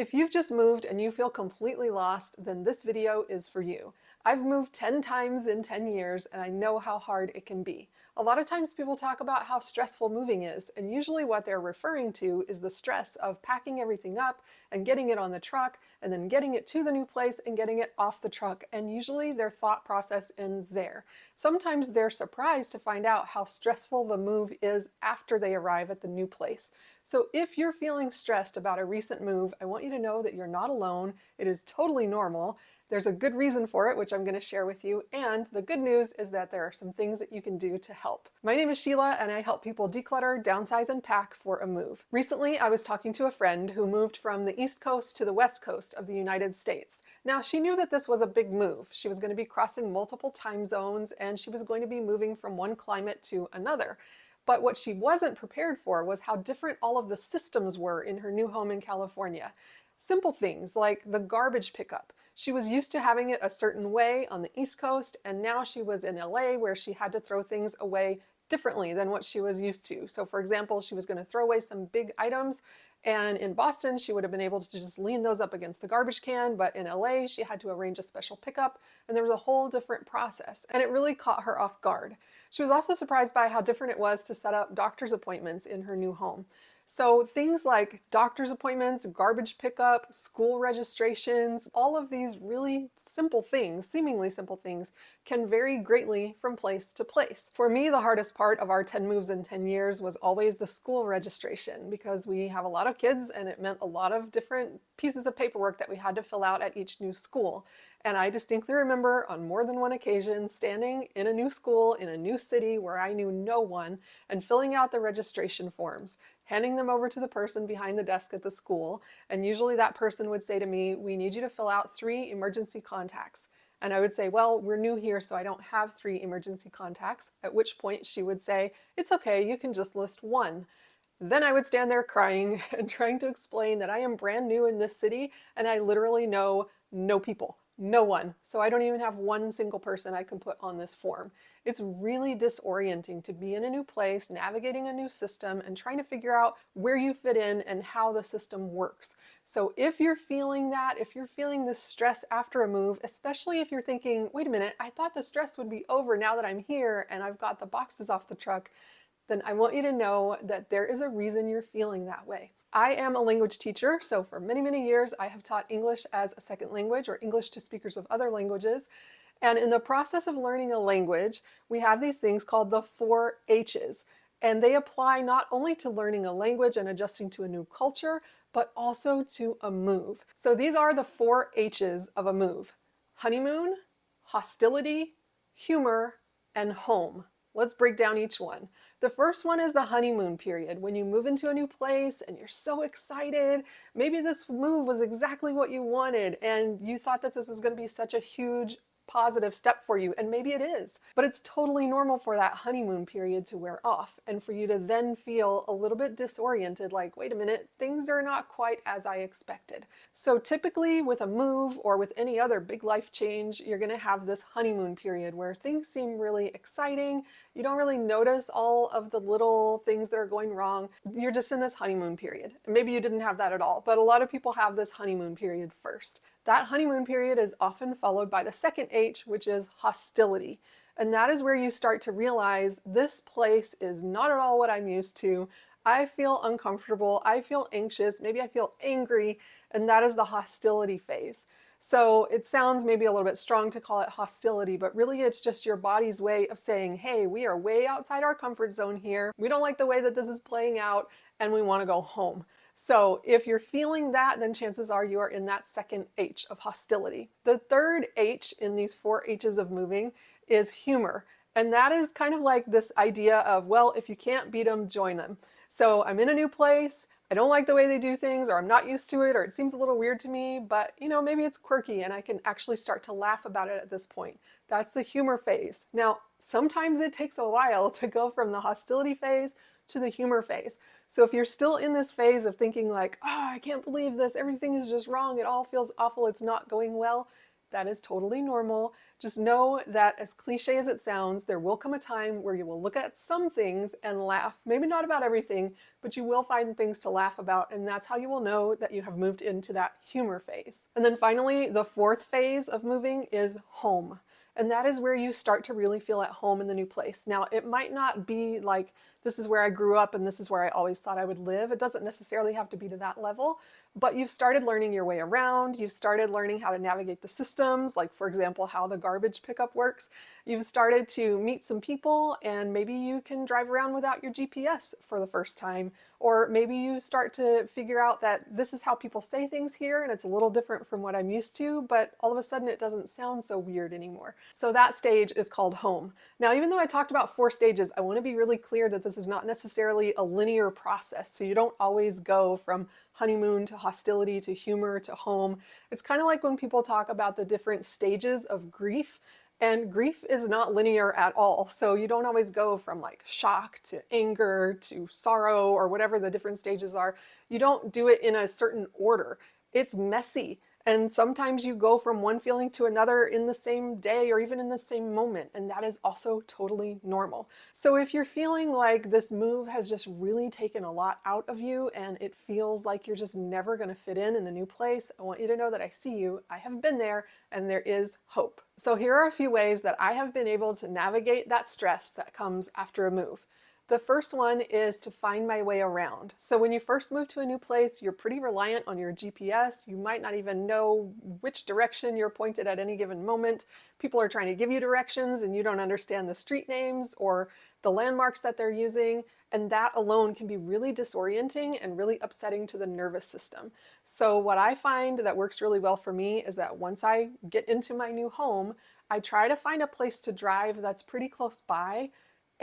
If you've just moved and you feel completely lost, then this video is for you. I've moved 10 times in 10 years and I know how hard it can be. A lot of times people talk about how stressful moving is, and usually what they're referring to is the stress of packing everything up and getting it on the truck and then getting it to the new place and getting it off the truck, and usually their thought process ends there. Sometimes they're surprised to find out how stressful the move is after they arrive at the new place. So if you're feeling stressed about a recent move, I want you to know that you're not alone. It is totally normal. There's a good reason for it, which I'm going to share with you. And the good news is that there are some things that you can do to help. My name is Sheila, and I help people declutter, downsize, and pack for a move. Recently, I was talking to a friend who moved from the East Coast to the West Coast of the United States. Now, she knew that this was a big move. She was going to be crossing multiple time zones, and she was going to be moving from one climate to another. But what she wasn't prepared for was how different all of the systems were in her new home in California. Simple things like the garbage pickup. She was used to having it a certain way on the East Coast, and now she was in LA where she had to throw things away differently than what she was used to. So for example, she was going to throw away some big items, and in Boston she would have been able to just lean those up against the garbage can, but in LA she had to arrange a special pickup, and there was a whole different process, and it really caught her off guard. She was also surprised by how different it was to set up doctor's appointments in her new home. So things like doctor's appointments, garbage pickup, school registrations, all of these really simple things, seemingly simple things, can vary greatly from place to place. For me, the hardest part of our 10 moves in 10 years was always the school registration, because we have a lot of kids and it meant a lot of different pieces of paperwork that we had to fill out at each new school. And I distinctly remember on more than one occasion standing in a new school in a new city where I knew no one and filling out the registration forms, handing them over to the person behind the desk at the school, and usually that person would say to me, "We need you to fill out 3 emergency contacts." And I would say, "Well, we're new here, so I don't have 3 emergency contacts," at which point she would say, "It's okay, you can just list 1. Then I would stand there crying and trying to explain that I am brand new in this city and I literally know no people, no one. So I don't even have one single person I can put on this form. It's really disorienting to be in a new place, navigating a new system, and trying to figure out where you fit in and how the system works. So if you're feeling that, if you're feeling this stress after a move, especially if you're thinking, wait a minute, I thought the stress would be over now that I'm here and I've got the boxes off the truck, then I want you to know that there is a reason you're feeling that way. I am a language teacher, so for many, many years I have taught English as a second language or English to speakers of other languages. And in the process of learning a language, we have these things called the 4 H's. And they apply not only to learning a language and adjusting to a new culture, but also to a move. So these are the 4 H's of a move: honeymoon, hostility, humor, and home. Let's break down each one. The first one is the honeymoon period, when you move into a new place and you're so excited. Maybe this move was exactly what you wanted and you thought that this was going to be such a huge positive step for you, and maybe it is, but it's totally normal for that honeymoon period to wear off and for you to then feel a little bit disoriented, like, wait a minute, things are not quite as I expected. So typically with a move or with any other big life change, you're going to have this honeymoon period where things seem really exciting. You don't really notice all of the little things that are going wrong. You're just in this honeymoon period. Maybe you didn't have that at all, but a lot of people have this honeymoon period first. That honeymoon period is often followed by the second H, which is hostility. And that is where you start to realize this place is not at all what I'm used to. I feel uncomfortable, I feel anxious, maybe I feel angry, and that is the hostility phase. So it sounds maybe a little bit strong to call it hostility, but really it's just your body's way of saying, hey, we are way outside our comfort zone here. We don't like the way that this is playing out, and we want to go home. So if you're feeling that, then chances are you are in that second H of hostility. The third H in these 4 H's of moving is humor. And that is kind of like this idea of, well, if you can't beat them, join them. So I'm in a new place, I don't like the way they do things, or I'm not used to it, or it seems a little weird to me, but maybe it's quirky and I can actually start to laugh about it at this point. That's the humor phase. Now, sometimes it takes a while to go from the hostility phase to the humor phase. So if you're still in this phase of thinking like, oh, I can't believe this, everything is just wrong, it all feels awful, it's not going well, That is totally normal. Just know that, as cliche as it sounds, there will come a time where you will look at some things and laugh. Maybe not about everything, but you will find things to laugh about, and that's how you will know that you have moved into that humor phase. And then finally, the fourth phase of moving is home. And that is where you start to really feel at home in the new place. Now, it might not be like, this is where I grew up and this is where I always thought I would live. It doesn't necessarily have to be to that level, but you've started learning your way around. You've started learning how to navigate the systems, like, for example, how the garbage pickup works. You've started to meet some people, and maybe you can drive around without your GPS for the first time. Or maybe you start to figure out that this is how people say things here, and it's a little different from what I'm used to, but all of a sudden it doesn't sound so weird anymore. So that stage is called home. Now, even though I talked about 4 stages, I want to be really clear that this is not necessarily a linear process. So you don't always go from honeymoon to hostility to humor to home. It's kind of like when people talk about the different stages of grief. And grief is not linear at all. So you don't always go from like shock to anger to sorrow or whatever the different stages are. You don't do it in a certain order. It's messy. And sometimes you go from one feeling to another in the same day or even in the same moment. And that is also totally normal. So if you're feeling like this move has just really taken a lot out of you and it feels like you're just never going to fit in the new place, I want you to know that I see you. I have been there, and there is hope. So here are a few ways that I have been able to navigate that stress that comes after a move. The first one is to find my way around. So when you first move to a new place, you're pretty reliant on your GPS. You might not even know which direction you're pointed at any given moment. People are trying to give you directions and you don't understand the street names or the landmarks that they're using. And that alone can be really disorienting and really upsetting to the nervous system. So what I find that works really well for me is that once I get into my new home, I try to find a place to drive that's pretty close by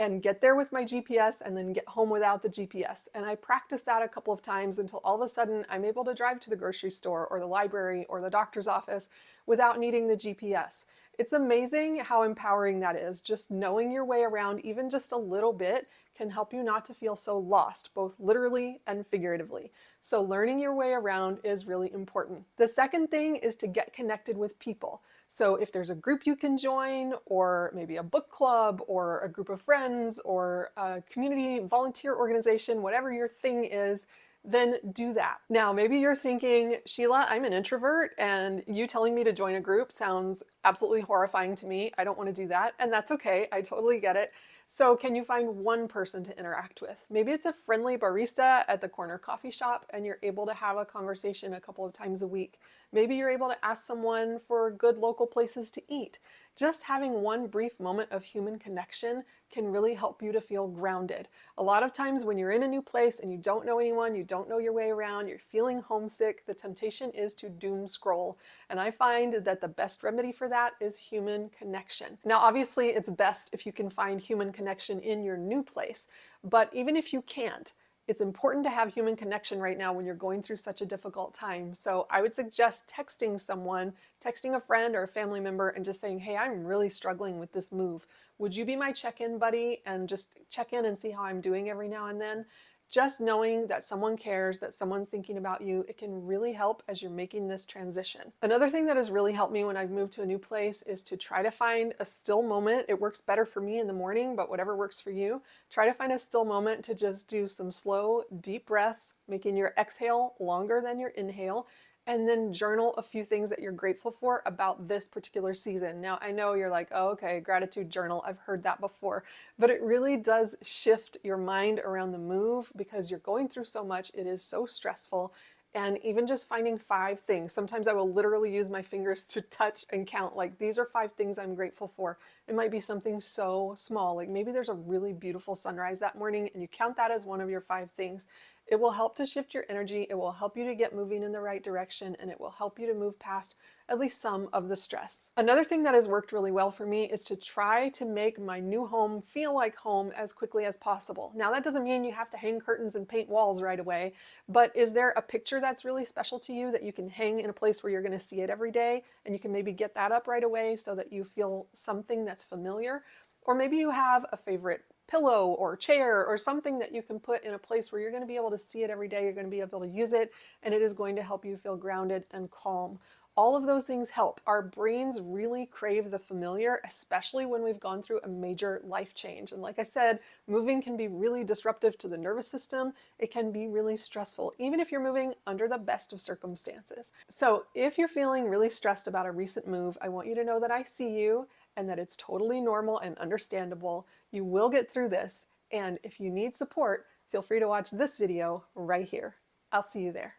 and get there with my GPS and then get home without the GPS. And I practice that a couple of times until all of a sudden I'm able to drive to the grocery store or the library or the doctor's office without needing the GPS. It's amazing how empowering that is. Just knowing your way around even just a little bit can help you not to feel so lost, both literally and figuratively. So learning your way around is really important. The second thing is to get connected with people. So if there's a group you can join, or maybe a book club, or a group of friends, or a community volunteer organization, whatever your thing is, then do that. Now, maybe you're thinking, Sheila, I'm an introvert, and you telling me to join a group sounds absolutely horrifying to me. I don't want to do that, and that's okay. I totally get it. So can you find one person to interact with? Maybe it's a friendly barista at the corner coffee shop and you're able to have a conversation a couple of times a week. Maybe you're able to ask someone for good local places to eat. Just having one brief moment of human connection can really help you to feel grounded. A lot of times when you're in a new place and you don't know anyone, you don't know your way around, you're feeling homesick, the temptation is to doom scroll. And I find that the best remedy for that is human connection. Now, obviously, it's best if you can find human connection in your new place, but even if you can't, it's important to have human connection right now when you're going through such a difficult time. So I would suggest texting someone, texting a friend or a family member and just saying, hey, I'm really struggling with this move. Would you be my check-in buddy and just check in and see how I'm doing every now and then? Just knowing that someone cares, that someone's thinking about you, it can really help as you're making this transition. Another thing that has really helped me when I've moved to a new place is to try to find a still moment. It works better for me in the morning, but whatever works for you. Try to find a still moment to just do some slow, deep breaths, making your exhale longer than your inhale, and then journal a few things that you're grateful for about this particular season. Now, I know you're like, oh, okay, gratitude journal. I've heard that before, but it really does shift your mind around the move because you're going through so much. It is so stressful. And even just finding 5 things. Sometimes I will literally use my fingers to touch and count, like, these are 5 things I'm grateful for. It might be something so small, like maybe there's a really beautiful sunrise that morning and you count that as one of your 5 things. It will help to shift your energy, it will help you to get moving in the right direction, and it will help you to move past at least some of the stress. Another thing that has worked really well for me is to try to make my new home feel like home as quickly as possible. Now, that doesn't mean you have to hang curtains and paint walls right away, but is there a picture that's really special to you that you can hang in a place where you're going to see it every day, and you can maybe get that up right away so that you feel something that's familiar? Or maybe you have a favorite pillow or chair or something that you can put in a place where you're going to be able to see it every day, you're going to be able to use it, and it is going to help you feel grounded and calm. All of those things help. Our brains really crave the familiar, especially when we've gone through a major life change. And like I said, moving can be really disruptive to the nervous system. It can be really stressful, even if you're moving under the best of circumstances. So if you're feeling really stressed about a recent move, I want you to know that I see you and that it's totally normal and understandable. You will get through this. And if you need support, feel free to watch this video right here. I'll see you there.